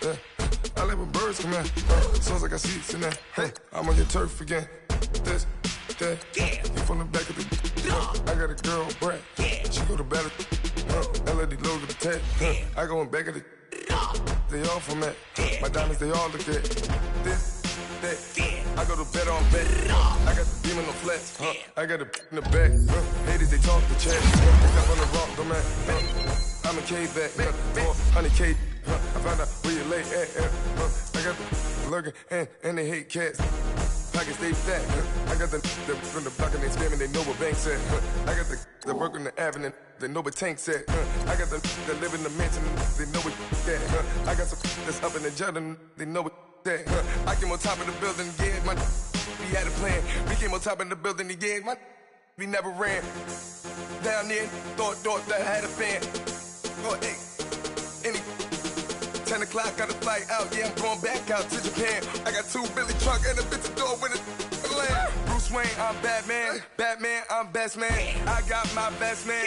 Speaker 5: I let my birds come in. As soon as I got seats in there, I'm on your turf again. This, that, you from the back of the. I got a girl, Brad. She go to battle. LAD low to the tag. I go in back of the. They all from that. My diamonds, they all look at. This, that. I go to bed on bed. I got the beam in the flats. I got the in the back. Haters, they talk the chat. Step on the rock, the man. I'm a K back. 400K. I found out where you lay at. I got the lurking and they hate cats. Pockets stay fat. I got the from the block and they spamming, they know what banks at. I got the work on the avenue, they know what tanks at. I got the that live in the mansion, they know what that. I got some that's up in the Jordan, they know what that. I came on top of the building, yeah, my we had a plan. We came on top of the building, yeah, my we never ran. Down there, thought that I had a fan. Oh, hey, any 10 o'clock, got a flight out, yeah, I'm going back out to Japan. I got 2 Billy truck and a bitch door with a land. Bruce Wayne, I'm Batman. Batman, I'm best man. I got my best man.